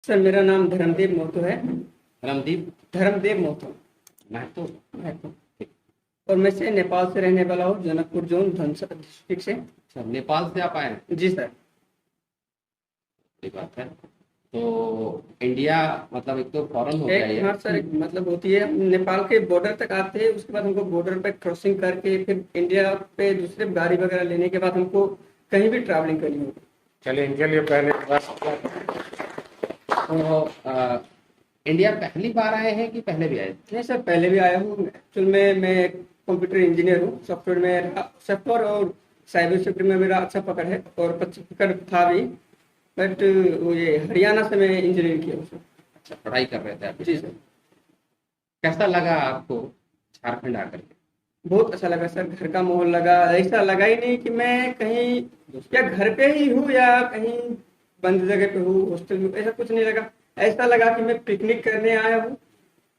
Sir मेरा नाम धर्मदेव महतो है। रामदीप धर्मदेव महतो। महतो। महतो। और मैं से नेपाल से रहने वाला हूँ, जनकपुर जोन धनसा डिस्ट्रिक्ट से। अच्छा, नेपाल से आप आए हैं? जी सर। बड़ी बात है। तो इंडिया मतलब एक तो फॉरेन हो गया एक ये। हाँ सर, एक मतलब होती है, हम नेपाल के बॉर्डर तक आते हैं, उसके बाद हमको बॉर्डर पे क्रॉसिंग करके फिर इंडिया पे दूसरे गाड़ी वगैरह लेने के बाद हमको कहीं भी ट्रैवलिंग करनी होगी। चलिए इनके लिए पहले बस तो इंडिया पहली बार आए हैं कि पहले भी आए थे? नहीं सर, पहले भी आया हूँ। एक्चुअल में मैं कंप्यूटर इंजीनियर हूँ। सॉफ्टवेयर और साइबर सिक्योरिटी में मेरा अच्छा पकड़ है और पकड़ था भी। बट वो ये हरियाणा से मैं इंजीनियरिंग किया हूँ सर। अच्छा, पढ़ाई कर रहे थे आप? जी सर। कैसा लगा आपको झारखंड आकर के? बहुत अच्छा लगा सर, घर का माहौल लगा। ऐसा लगा ही नहीं कि मैं कहीं या घर पे ही हूँ या कहीं बंद जगह पे हूँ, हॉस्टल में, ऐसा कुछ नहीं लगा। ऐसा लगा कि मैं पिकनिक करने आया हूँ,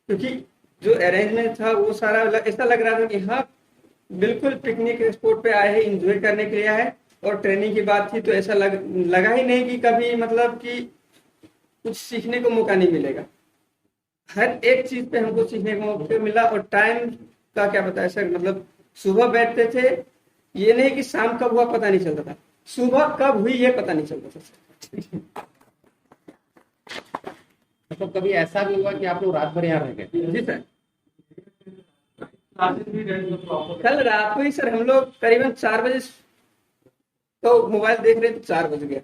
क्योंकि जो अरेंजमेंट था वो सारा ऐसा लग रहा था कि हाँ बिल्कुल पिकनिक स्पॉट पे आए हैं, एंजॉय करने के लिए आए हैं। और ट्रेनिंग की बात थी तो ऐसा लगा ही नहीं कि कभी मतलब कि कुछ सीखने को मौका नहीं मिलेगा। हर एक चीज पे हमको सीखने को मौका मिला। और टाइम का क्या बताया सर, मतलब सुबह बैठते थे, ये नहीं कि शाम कब हुआ पता नहीं चलता था, सुबह कब हुई ये पता नहीं चलता था सर। मतलब कभी ऐसा भी हुआ कि आप लोग रात भर यहाँ रह गए? जी सर। कल रात को ही सर हम लोग करीबन 4 बजे तो मोबाइल देख रहे थे, 4 बज गया।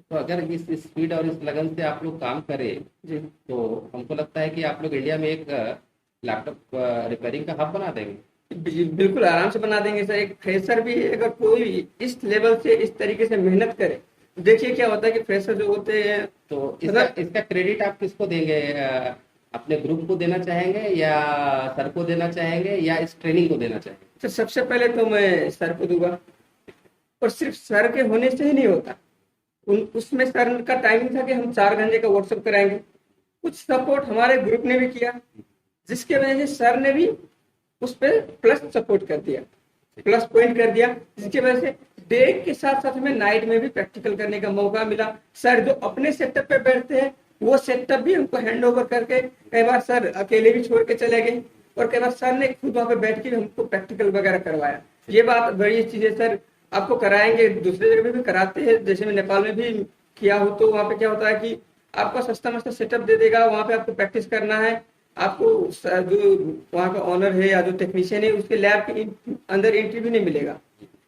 तो अगर इस स्पीड और इस लगन से आप लोग काम करें जी तो हमको लगता है कि आप लोग इंडिया में एक लैपटॉप रिपेयरिंग का हब बना देंगे। बिल्कुल आराम से बना देंगे सर। एक फ्रेशर भी अगर कोई इस लेवल से इस तरीके से मेहनत करे, देखिए क्या होता है कि फ्रेशर जो होते हैं तो इसका मतलब इसका क्रेडिट आप किसको देंगे? अपने ग्रुप को देना चाहेंगे या सर को देना चाहेंगे या इस ट्रेनिंग को देना चाहेंगे? तो सबसे पहले तो मैं सर को दूंगा। और सिर्फ सर के होने से ही नहीं होता, उसमें सर का टाइमिंग था कि हम 4 घंटे का वर्कशॉप कराएंगे। कुछ सपोर्ट हमारे ग्रुप ने भी किया, जिसके वजह से सर ने भी उस पर प्लस सपोर्ट कर दिया, प्लस पॉइंट कर दिया, जिसकी वजह से डे के साथ साथ हमें नाइट में भी प्रैक्टिकल करने का मौका मिला। सर जो अपने सेटअप पे बैठते हैं वो सेटअप भी हमको हैंड ओवर करके, कई बार सर अकेले भी छोड़ के चले गए और कई बार सर ने खुद वहां पे बैठ के हमको प्रैक्टिकल वगैरह करवाया। ये बात बड़ी चीज है सर। आपको कराएंगे, दूसरे जगह पे भी कराते हैं, जैसे मैं नेपाल में भी किया हो, तो वहां पे क्या होता है कि आपको सस्ता मस्ता सेटअप दे देगा, वहां पे आपको प्रैक्टिस करना है। आपको जो वहाँ का ऑनर है या जो टेक्नीशियन है उसके लैब के अंदर एंट्री भी नहीं मिलेगा।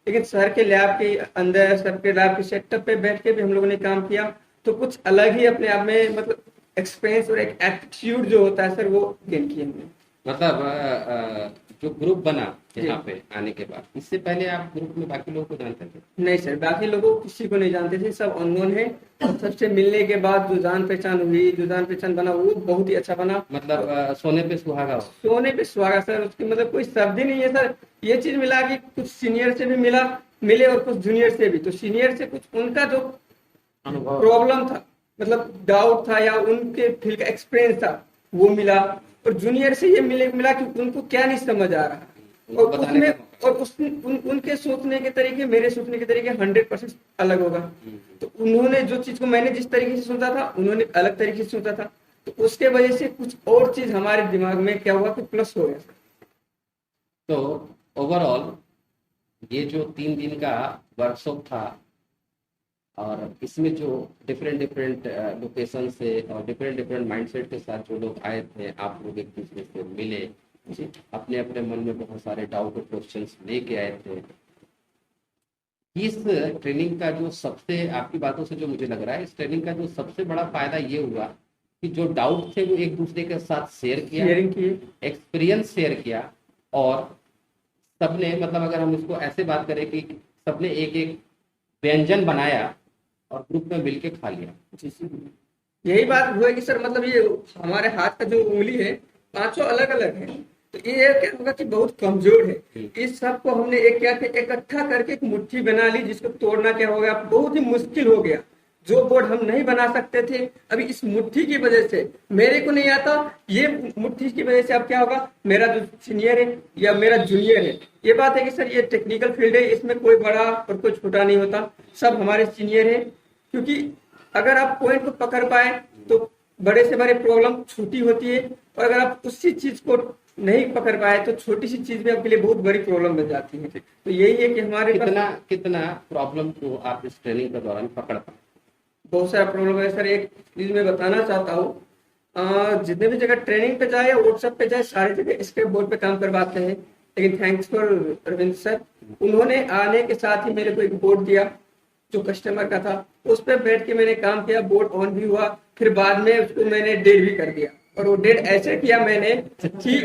लेकिन सर के लैब के अंदर, सर के लैब के सेटअप पे बैठ के भी हम लोगों ने काम किया, तो कुछ अलग ही अपने आप में मतलब एक्सपीरियंस और एक एटीट्यूड जो होता है सर वो गेन किया हमने। मतलब जो ग्रुप बना जी। यहाँ पे आने के बाद, इससे पहले आप ग्रुप में बाकी लोगों को जानते थे? नहीं सर, बाकी लोगों को किसी को नहीं जानते थे, सब अननोन है। और सबसे मिलने के बाद जो जान पहचान हुई, जो जान पहचान बना वो बहुत ही अच्छा बना। मतलब सोने पे सुहागा हो। सोने पे सुहागा सर, उसकी मतलब कोई शब्द ही नहीं है सर। ये चीज मिला कि कुछ सीनियर से भी मिले और कुछ जूनियर से भी। तो सीनियर से कुछ उनका जो अनुभव प्रॉब्लम था, मतलब डाउट था या उनके फील्ड का एक्सपीरियंस था, वो मिला। और जूनियर से ये मिला कि उनको क्या नहीं समझ आ रहा। उनको और बताने उसमें का और उनके सोचने के तरीके मेरे सोचने के तरीके 100% अलग होगा। तो उन्होंने जो चीज को मैंने जिस तरीके से सोचा था, उन्होंने अलग तरीके से सोचा था। तो उसके वजह से कुछ और चीज हमारे दिमाग में क्या हुआ कि प्लस हो गया। तो ओवरऑल ये जो 3 दिन का वर्कशॉप था और इसमें जो डिफरेंट डिफरेंट लोकेशन से और डिफरेंट डिफरेंट माइंडसेट के साथ जो लोग आए थे, आप लोग एक दूसरे से मिले, जी अपने अपने मन में बहुत सारे डाउट और क्वेश्चंस लेके आए थे। इस ट्रेनिंग का जो सबसे, आपकी बातों से जो मुझे लग रहा है, इस ट्रेनिंग का जो सबसे बड़ा फायदा ये हुआ कि जो डाउट थे वो एक दूसरे के साथ शेयर किया, शेयरिंग की। एक्सपीरियंस शेयर किया। और सबने, मतलब अगर हम इसको ऐसे बात करें कि सबने एक एक व्यंजन बनाया और ग्रुप में मिलके खा लिया। जी जी। यही बात हुआ कि सर मतलब ये हमारे हाथ का जो उंगली है, पांचों अलग अलग है। तो ये क्या होगा कि बहुत कमजोर है। इस सब को हमने एक क्या कि इकट्ठा करके एक मुट्ठी बना ली, जिसको तोड़ना क्या हो गया, बहुत ही मुश्किल हो गया। जो बोर्ड हम नहीं बना सकते थे, अभी इस मुट्ठी की वजह से मेरे को नहीं आता, ये मुट्ठी की वजह से अब क्या होगा, मेरा जो सीनियर है या मेरा जूनियर है। ये बात है कि सर ये टेक्निकल फील्ड है, इसमें कोई बड़ा और कोई छोटा नहीं होता, सब हमारे सीनियर है। क्योंकि अगर आप पॉइंट को पकड़ पाए तो बड़े से बड़े प्रॉब्लम छोटी होती है, और अगर आप उसी चीज को नहीं पकड़ पाए तो छोटी सी चीज भी आपके लिए बहुत बड़ी प्रॉब्लम बन जाती है। तो यही है कि हमारे पास कितना कितना प्रॉब्लम को आप इस ट्रेनिंग के दौरान पकड़ पाए? बहुत सारा प्रॉब्लम है सर। एक चीज मैं बताना चाहता हूँ, जितने भी जगह ट्रेनिंग पे जाए या व्हाट्सएप पे जाए, सारी जगह स्क्रैप बोर्ड पे काम करवाते हैं। लेकिन थैंक्स फॉर रविंद्र सर, उन्होंने आने के साथ ही मेरे को एक बोर्ड दिया जो कस्टमर का था, उस पर बैठ के मैंने काम किया, बोर्ड ऑन भी हुआ, फिर बाद में उसको मैंने डेड भी कर दिया। और वो डेड ऐसे किया मैंने कि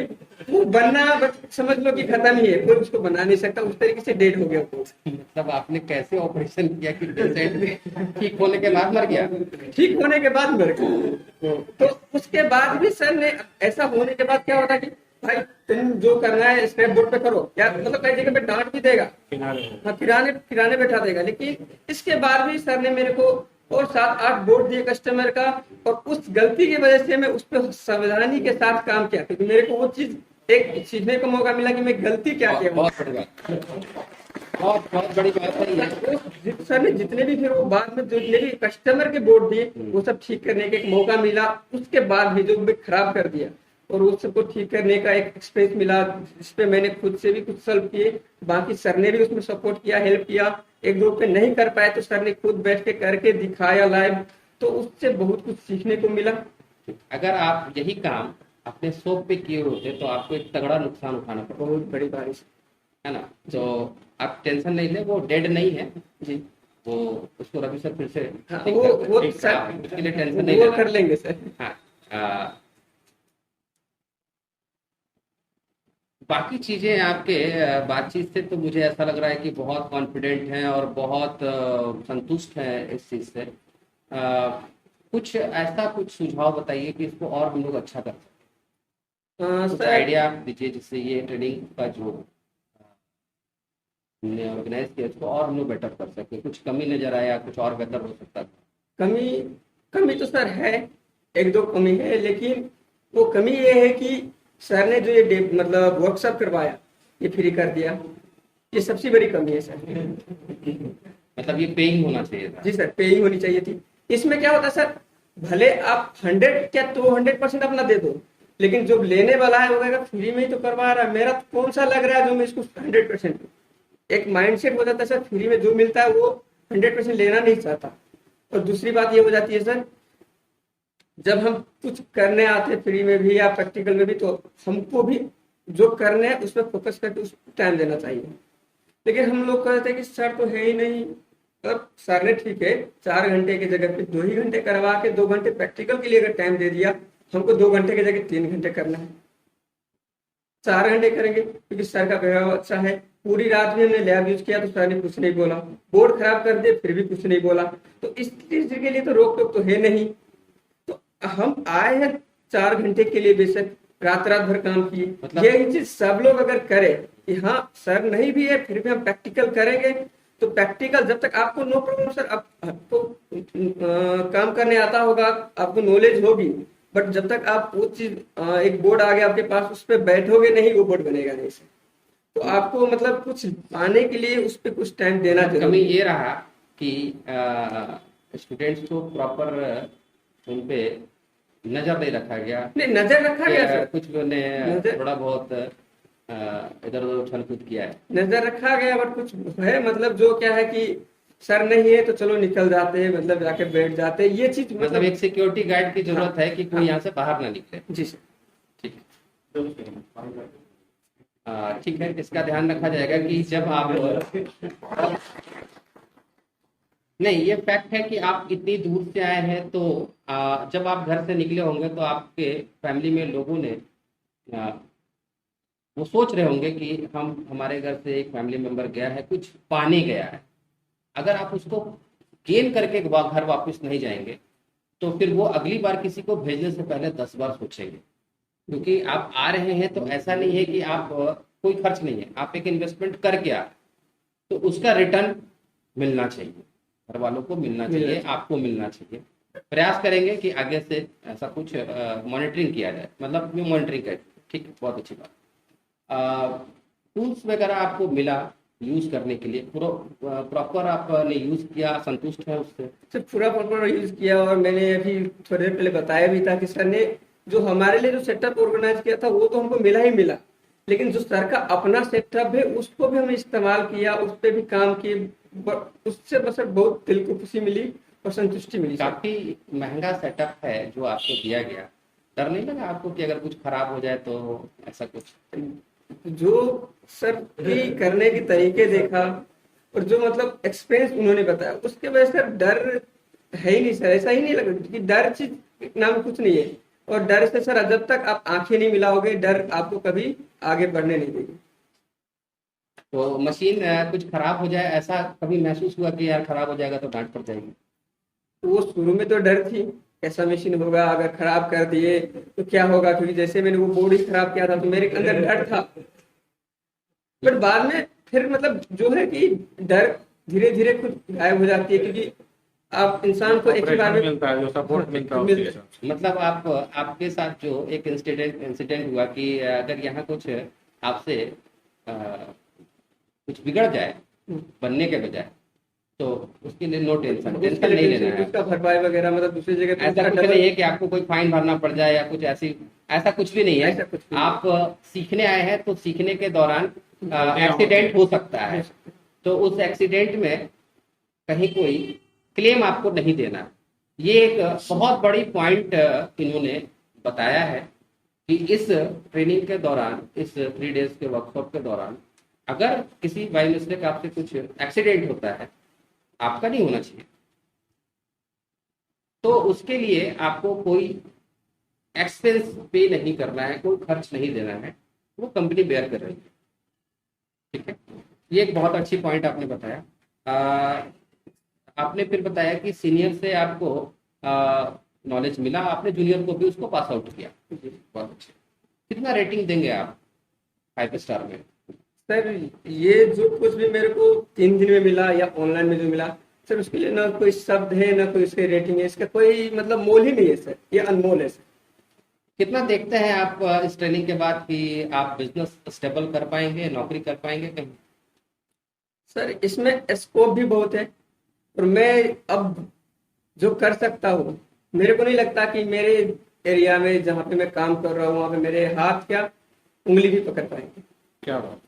वो बनना बस समझ लो कि खत्म ही है, कोई उसको बना नहीं सकता, उस तरीके से डेड हो गया वो। मतलब आपने कैसे ऑपरेशन किया कि पेशेंट ठीक होने के बाद मर गया? ठीक होने के बाद मर गया। तो उसके बाद भी सर ने, ऐसा होने के बाद क्या होता कि भाई तुम जो करना है स्क्रैप बोर्ड पे करो, क्या मतलब कई जगह पे डांट भी देगा, हाँ किराने बैठा देगा, लेकिन इसके बाद भी सर ने मेरे को और 7-8 बोर्ड दिए कस्टमर का, और उस गलती की वजह से मैं उस पर सावधानी के साथ काम किया, क्योंकि मेरे को वो चीज एक सीखने का मौका मिला कि मैं गलती क्या किया। बहुत बड़ी बात, बहुत बड़ी बात है ये। सर ने जितने भी फिर वो बाद में जितने भी कस्टमर के बोर्ड दिए वो सब ठीक करने का एक मौका मिला। उसके बाद भी जो मैं खराब कर दिया और उस सबको ठीक करने का एक एक्सपीरियंस मिला, जिसपे मैंने खुद से भी कुछ सॉल्व किए, बाकी सर ने भी उसमें सपोर्ट किया, हेल्प किया। एक दो पे नहीं कर पाए तो सर ने खुद बैठ के करके दिखाया लाइव, तो उससे बहुत कुछ सीखने को मिला। अगर आप यही काम अपने शॉप पे किए होते तो आपको एक तगड़ा नुकसान उठाना पड़ता, बहुत बड़ी बारिश है ना। तो आप टेंशन नहीं ले, वो डेड नहीं है जी। वो, उसको रवि सर फिर से हाँ, ठीक वो कर- सर आप उसके लिए टेंशन नहीं वो लेना। कर लेंगे सर। हाँ, बाकी चीजें आपके बातचीत से तो मुझे ऐसा लग रहा है कि बहुत कॉन्फिडेंट हैं और बहुत संतुष्ट हैं इस चीज से। कुछ ऐसा कुछ सुझाव बताइए कि इसको और हम लोग अच्छा कर सकते, कुछ सर आइडिया आप दीजिए जिससे ये ट्रेनिंग का जो हमने ऑर्गेनाइज किया इसको और हम लोग बेटर कर सके। कुछ कमी नजर आया, कुछ और बेहतर हो सकता था? कमी कमी तो सर है, एक दो कमी है, लेकिन वो कमी ये है कि सर ने जो ये मतलब वर्कशॉप करवाया, ये फ्री कर दिया, ये सबसे बड़ी कमी है सर। मतलब ये पेइंग होना चाहिए था। जी सर, पेइंग होनी चाहिए थी। इसमें क्या होता है सर, भले आप 100 क्या 200% अपना दे दो, लेकिन जो लेने वाला है वो कहेगा फ्री में ही तो करवा रहा है, मेरा तो कौन सा लग रहा है जो मैं इसको 100%। एक माइंडसेट हो जाता है सर, फ्री में जो मिलता है वो 100% लेना नहीं चाहता। और दूसरी बात ये हो जाती है सर, जब हम कुछ करने आते हैं फ्री में भी या प्रैक्टिकल में भी, तो हमको भी जो करने हैं उस पर फोकस करके उस टाइम देना चाहिए। लेकिन हम लोग कहते हैं कि सर तो है ही नहीं, और सर ने ठीक है 4 घंटे की जगह पे 2 ही घंटे करवा के 2 घंटे प्रैक्टिकल के लिए अगर टाइम दे दिया, हमको 2 घंटे की जगह 3 घंटे करना है, 4 घंटे करेंगे, क्योंकि सर का व्यवहार अच्छा है। पूरी रात भी हमने लैब यूज किया तो सर ने कुछ नहीं बोला, बोर्ड खराब कर दिए फिर भी कुछ नहीं बोला। तो इस चीज के लिए तो रोक टोक तो है नहीं। तो हम आए हैं 4 घंटे के लिए, बेशक रात भर काम किए। मतलब यही चीज सब लोग अगर करें कि हाँ सर नहीं भी है फिर भी हम प्रैक्टिकल करेंगे, तो प्रैक्टिकल जब तक आपको नो प्रॉब्लम सर, आपको काम करने आता होगा, आपको नॉलेज होगी, बट जब तक आप वो चीज एक बोर्ड आ गया आपके पास, उस पर बैठोगे नहीं, वो बोर्ड बनेगा नहीं सर। तो आपको मतलब कुछ पाने के लिए उस पर कुछ टाइम देना कमी जरूरी है। ये रहा कि स्टूडेंट्स को प्रॉपर उन पे नजर नहीं रखा गया। नहीं, नजर रखा गया सर, कुछ ने नजर- थोड़ा बहुत इधर उधर उछल कूद किया है। नजर रखा गया, बट कुछ है मतलब जो क्या है कि सर नहीं है तो चलो निकल जाते हैं, मतलब जाके बैठ जाते हैं, ये चीज मतलब एक सिक्योरिटी गार्ड की जरूरत हाँ, है कि कोई हाँ। यहाँ से बाहर ना निकले। जी सर। ठीक ठीक है, इसका ध्यान रखा जाएगा कि जब आप नहीं, ये फैक्ट है कि आप इतनी दूर से आए हैं, तो जब आप घर से निकले होंगे तो आपके फैमिली में लोगों ने वो सोच रहे होंगे कि हमारे घर से एक फैमिली मेंबर गया है, कुछ पाने गया है। अगर आप उसको गेन करके घर वापस नहीं जाएंगे तो फिर वो अगली बार किसी को भेजने से पहले 10 बार सोचेंगे, क्योंकि आप आ रहे हैं तो ऐसा नहीं है कि आप कोई खर्च नहीं है, आप एक इन्वेस्टमेंट करके आ, तो उसका रिटर्न मिलना चाहिए, घर वालों को मिलना चाहिए, आपको मिलना चाहिए। प्रयास करेंगे कि आगे से ऐसा कुछ मॉनिटरिंग किया जाए, मतलब भी मॉनिटरिंग करें। ठीक, बहुत अच्छी बात। टूल्स वगैरह आपको मिला, यूज करने के लिए पूरा प्रॉपर आपने यूज किया, संतुष्ट है उससे? सर पूरा प्रॉपर यूज किया, और मैंने अभी थोड़ी देर पहले बताया भी था कि सर ने जो हमारे लिए जो सेटअप ऑर्गेनाइज किया था वो तो हमको मिला ही मिला, लेकिन जो सर का अपना सेटअप है उसको भी हमने इस्तेमाल किया, उस पर भी काम किए। उससे बस सर बहुत दिल को खुशी मिली और संतुष्टि मिली सर। काफी महंगा सेटअप है जो आपको दिया गया। डर नहीं लगा आपको कि अगर कुछ खराब हो जाए तो ऐसा कुछ? जो सर की करने के तरीके देखा और जो मतलब एक्सपीरियंस उन्होंने बताया, उसके वजह से डर है ही नहीं सर। ऐसा ही नहीं लगा कि डर चीज नाम कुछ नहीं है, और डर से सर जब तक आप आंखें नहीं मिलाओगे डर आपको कभी आगे बढ़ने नहीं देगी। तो मशीन कुछ खराब हो जाए ऐसा कभी महसूस हुआ कि यार खराब हो जाएगा तो डांट पड़ जाएगी? तो वो शुरू में तो डर थी, कैसा मशीन होगा, अगर खराब कर दिए तो क्या होगा, क्योंकि जैसे मैंने वो बोर्ड ही खराब किया था तो मेरे अंदर डर था। बट बाद में फिर मतलब जो है कि डर धीरे धीरे खुद गायब हो जाती है, क्योंकि आप इंसान को एक ही बार में मिलता है, जो सपोर्ट मिलता है उसके हिसाब से। मतलब आपके साथ जो एक इंसिडेंट हुआ कि अगर यहाँ कुछ आपसे अ, कुछ बिगड़ जाए बनने के बजाय, तो उसके लिए नो टेंशन, उसके टेंशन नहीं लिए लेना है। उसका भरपाई वगैरह मतलब दूसरी जगह पे ऐसा उसका कुछ डबल। नहीं है कि आपको कोई फाइन भरना पड़ जाए या कुछ ऐसी, ऐसा कुछ भी नहीं है। ऐसा कुछ नहीं। आप सीखने आए हैं तो सीखने के दौरान एक्सीडेंट हो सकता है, तो उस एक्सीडेंट में कहीं कोई क्लेम आपको नहीं देना। ये एक बहुत बड़ी पॉइंट इन्होंने बताया है कि इस ट्रेनिंग के दौरान, इस 3 डेज के वर्कशॉप के दौरान अगर किसी बाई मिस्टेक आपसे कुछ एक्सीडेंट होता है, आपका नहीं होना चाहिए, तो उसके लिए आपको कोई एक्सपेंस पे नहीं करना है, कोई खर्च नहीं देना है, वो कंपनी बेयर कर रही है। ठीक है, ये एक बहुत अच्छी पॉइंट आपने बताया। आपने फिर बताया कि सीनियर से आपको नॉलेज मिला, आपने जूनियर को भी उसको पास आउट किया। बहुत अच्छे। कितना रेटिंग देंगे आप 5 स्टार में? सर ये जो कुछ भी मेरे को 3 दिन में मिला या ऑनलाइन में जो मिला सर, उसके लिए ना कोई शब्द है ना कोई उसके रेटिंग है, इसका कोई मतलब मोल ही नहीं है सर, ये अनमोल है सर। कितना देखते हैं आप इस ट्रेनिंग के बाद कि आप बिजनेस स्टेबल कर पाएंगे, नौकरी कर पाएंगे कहीं? सर इसमें स्कोप भी बहुत है, और मैं अब जो कर सकता हूँ, मेरे को नहीं लगता कि मेरे एरिया में जहाँ पे मैं काम कर रहा हूँ वहाँ पे मेरे हाथ क्या उंगली भी पकड़ पाएंगे। क्या बात।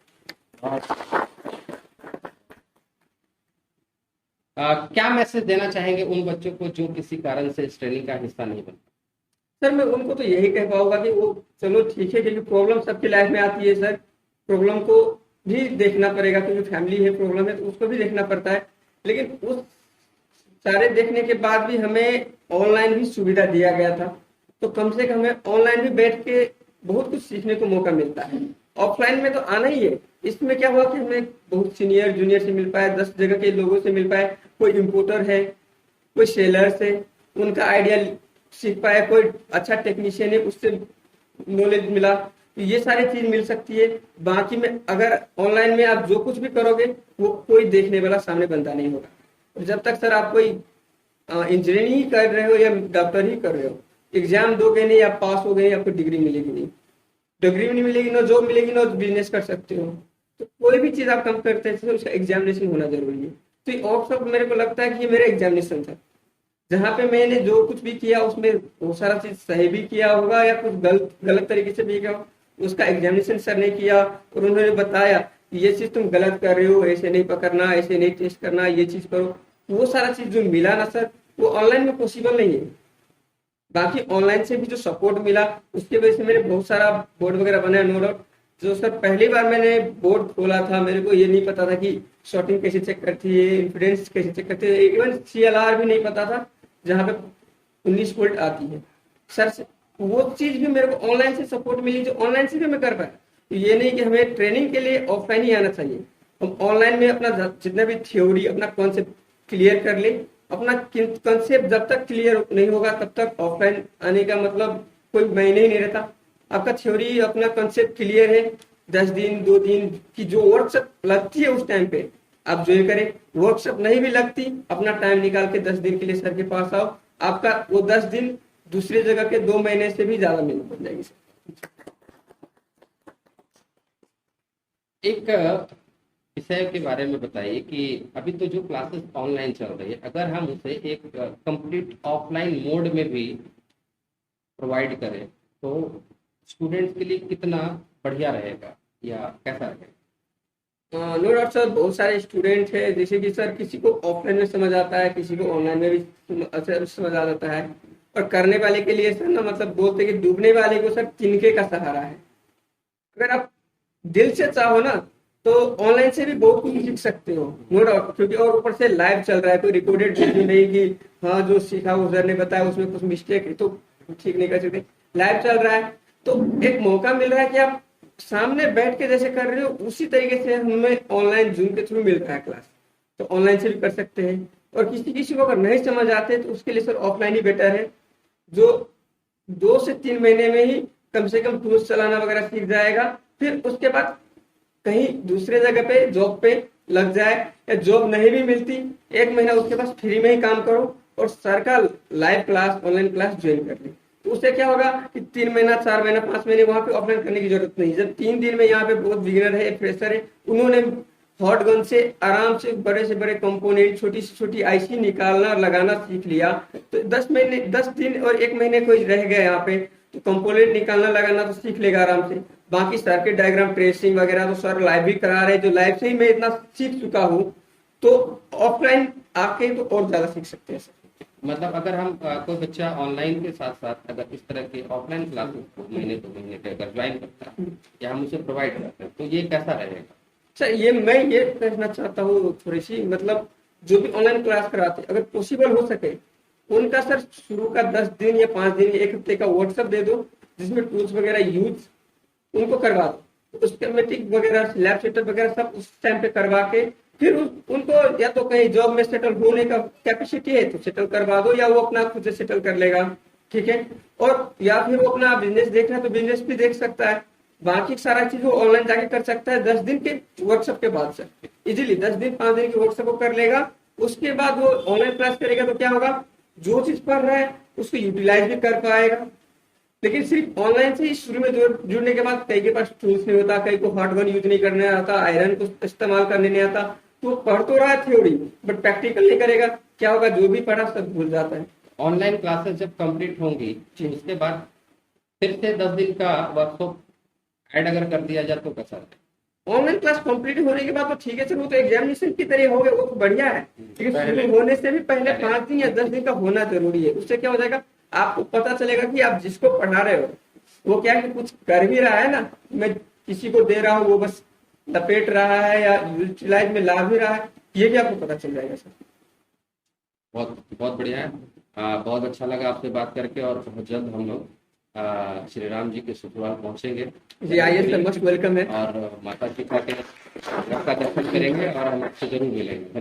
क्या मैसेज देना चाहेंगे उन बच्चों को जो किसी कारण से इस ट्रेनिंग का हिस्सा नहीं बन? सर मैं उनको तो यही कह पाऊंगा कि वो चलो ठीक है, क्योंकि प्रॉब्लम सबकी लाइफ में आती है सर, प्रॉब्लम को भी देखना पड़ेगा, क्योंकि फैमिली है, प्रॉब्लम है तो उसको भी देखना पड़ता है। लेकिन उस सारे देखने के बाद भी हमें ऑनलाइन भी सुविधा दिया गया था, तो कम से कम हमें ऑनलाइन भी बैठ के बहुत कुछ सीखने को मौका मिलता है। ऑफलाइन में तो आना ही है। इसमें क्या हुआ कि हमें बहुत सीनियर जूनियर से मिल पाए, 10 जगह के लोगों से मिल पाए, कोई इम्पोर्टर है, कोई सेलर से उनका आइडिया सीख पाया, कोई अच्छा टेक्नीशियन है उससे नॉलेज मिला, तो ये सारी चीज मिल सकती है। बाकी में अगर ऑनलाइन में आप जो कुछ भी करोगे वो कोई देखने वाला सामने बंदा नहीं होगा। और जब तक सर आप कोई इंजीनियरिंग ही कर रहे हो या डॉक्टर ही कर रहे हो, एग्जाम दोगे नहीं, आप पास हो गए, आपको डिग्री मिलेगी नहीं, डिग्री भी नहीं मिलेगी, ना जॉब मिलेगी, ना बिजनेस कर सकते हो। तो कोई भी चीज आप काम करते हैं तो उसका एग्जामिनेशन होना जरूरी है। तो ये और सब मेरे को लगता है कि ये मेरा एग्जामिनेशन था, जहाँ पे मैंने जो कुछ भी किया उसमें बहुत सारा चीज सही भी किया होगा या कुछ गलत तरीके से भी किया होगा, उसका एग्जामिनेशन सर ने किया और उन्होंने बताया कि ये चीज तुम गलत कर रहे हो, ऐसे नहीं पकड़ना, ऐसे नहीं टेस्ट करना, ये चीज करो। वो सारा चीज जो मिला ना सर, वो ऑनलाइन में पॉसिबल नहीं है। बाकी ऑनलाइन से भी जो सपोर्ट मिला उसकी वजह से मेरे बहुत सारा बोर्ड वगैरह बनाया, नो डाउट। जो सर पहली बार मैंने बोर्ड खोला था, मेरे को ये नहीं पता था कि शॉर्टिंग कैसे चेक करती है, इम्पीडेंस कैसे चेक करती है, इवन CLR भी नहीं पता था जहाँ पे 19 वोल्ट आती है सर से। वो चीज भी मेरे को ऑनलाइन से सपोर्ट मिली, जो ऑनलाइन से भी मैं कर पाया। तो ये नहीं कि हमें ट्रेनिंग के लिए ऑफलाइन ही आना चाहिए, हम ऑनलाइन में अपना जितना भी थ्योरी, अपना कॉन्सेप्ट क्लियर कर ले। अपना कॉन्सेप्ट जब तक क्लियर नहीं होगा तब तक ऑफलाइन आने का मतलब कोई मायने ही नहीं रहता। आपका थ्योरी, अपना कॉन्सेप्ट क्लियर है, 10 दिन 2 दिन की जो वर्कशॉप लगती है उस टाइम पे आप ज्वाइन करें। वर्कशॉप नहीं भी लगती, अपना टाइम निकाल के 10 दिन के लिए सर के पास आओ, आपका वो 10 दिन दूसरी जगह के 2 महीने से भी ज्यादा मेहनत बन जाएगी सर। एक विषय के बारे में बताइए कि अभी तो जो क्लासेस ऑनलाइन चल रही है, अगर हम उसे एक कंप्लीट ऑफलाइन मोड में भी प्रोवाइड करें तो स्टूडेंट्स के लिए कितना बढ़िया रहेगा या कैसा रहेगा? नो डाउट सर, बहुत सारे स्टूडेंट है, जैसे कि सर किसी को ऑफलाइन में समझ आता है, किसी को ऑनलाइन में भी समझ आ जाता है। और करने वाले के लिए सर ना, मतलब बोलते हैं कि डूबने वाले को सर तिनके का सहारा है। अगर आप दिल से चाहो ना तो ऑनलाइन से भी बहुत कुछ सीख सकते हो, नो डाउट, क्योंकि और ऊपर से लाइव चल रहा है, कोई रिकॉर्डेड वीडियो नहीं कि हाँ जो सीखा वो सर ने बताया उसमें कुछ मिस्टेक है तो ठीक नहीं कर सकते। लाइव चल रहा है तो एक मौका मिल रहा है कि आप सामने बैठ के जैसे कर रहे हो उसी तरीके से हमें ऑनलाइन जूम के थ्रू मिल रहा है क्लास, तो ऑनलाइन से भी कर सकते हैं। और किसी किसी को अगर नहीं समझ आते तो उसके लिए सर ऑफलाइन ही बेटर है, जो 2 से 3 महीने में ही कम से कम टूल्स चलाना वगैरह सीख जाएगा। फिर उसके बाद कहीं दूसरे जगह पे जॉब पे लग जाए, या जॉब नहीं भी मिलती 1 महीना उसके पास फ्री में ही काम करो और सर का live class online class join कर ले। तो उससे क्या होगा कि 3 महीना 4 महीना 5 महीने वहां पे ऑफलाइन करने की जरूरत नहीं। जब 3 दिन में यहाँ पे बहुत बिगिनर है, फ्रेशर है, उन्होंने हॉट गन से आराम से बड़े कंपोनेंट छोटी से छोटी आईसी निकालना और लगाना सीख लिया, तो 10 महीने 10 दिन और 1 महीने कोई रह गया यहाँ पे तो कंपोनेंट निकालना लगाना तो सीख लेगा आराम से। बाकी सर्किट डायग्राम ट्रेसिंग वगैरह तो सर लाइव भी करा रहे, जो लाइव से ही मैं इतना सीख चुका हूँ, तो ऑफलाइन आके तो और ज्यादा सीख सकते हैं सर। मतलब अगर हम कोई बच्चा ऑनलाइन के साथ साथ अगर इस तरह के ऑफलाइन क्लासेस को महीने 2 महीने के अगर ज्वाइन करता है या हम उसे प्रोवाइड करते हैं तो ये कैसा रहेगा? सर ये मैं ये कहना चाहता हूँ थोड़ी सी, मतलब जो भी ऑनलाइन क्लास कराते हैं अगर पॉसिबल हो सके उनका सर शुरू का 10 दिन या 5 दिन या 1 हफ्ते का व्हाट्सएप दे दो, जिसमें टूल्स वगैरह यूज उनको करवा दो, स्कीमेटिक वगैरह लैब सेटअप वगैरह सब उस टाइम पे करवा के फिर उनको या तो कहीं जॉब में सेटल होने का कैपेसिटी है तो सेटल करवा दो, या वो अपना खुद से सेटल कर लेगा, ठीक है। और या फिर वो अपना बिजनेस देखना है तो बिजनेस भी देख सकता है, बाकी सारा चीज वो ऑनलाइन जाके कर सकता है 10 दिन के व्हाट्सएप के बाद से इजीली 10 दिन 5 दिन के व्हाट्सएप को कर लेगा। उसके बाद वो ऑनलाइन क्लास करेगा तो क्या होगा, जो चीज पढ़ रहा है उसको यूटिलाइज भी कर पाएगा। लेकिन सिर्फ ऑनलाइन से ही शुरू में जुड़ने के बाद कई के पास टूल्स नहीं होता, कई को हॉट गन यूज नहीं करने आता, आयरन को इस्तेमाल करने नहीं आता, तो पढ़ तो रहा है थ्योरी बट प्रैक्टिकल नहीं करेगा, क्या होगा जो भी पढ़ा सब भूल जाता है। ऑनलाइन क्लासेस जब कंप्लीट होंगी उसके बाद फिर से 10 दिन का वर्कशॉप ऐड अगर कर दिया जाए तो कैसा रहेगा? ऑनलाइन क्लास कंप्लीट होने के बाद तो ठीक है सर, वो तो एग्जामिनेशन की तरह हो गया, वो तो बढ़िया है, लेकिन शुरू होने से भी पहले 5 दिन या 10 दिन का होना जरूरी है। उससे क्या हो जाएगा, आपको पता चलेगा कि आप जिसको पढ़ा रहे हो वो क्या कि कुछ कर भी रहा है ना, मैं किसी को दे रहा हूँ वो बस लपेट रहा है या यूटिलाइज में ला भी रहा है, ये भी आपको पता चल जाएगा सर। बहुत बहुत बढ़िया है। बहुत अच्छा लगा आपसे बात करके और बहुत जल्द हम लोग श्री राम जी के ससुराल पहुंचेंगे जी आइए सर, मोस्ट वेलकम है। और माता पिता के घर का दर्शन करेंगे और हम आपसे जरूर मिलेंगे।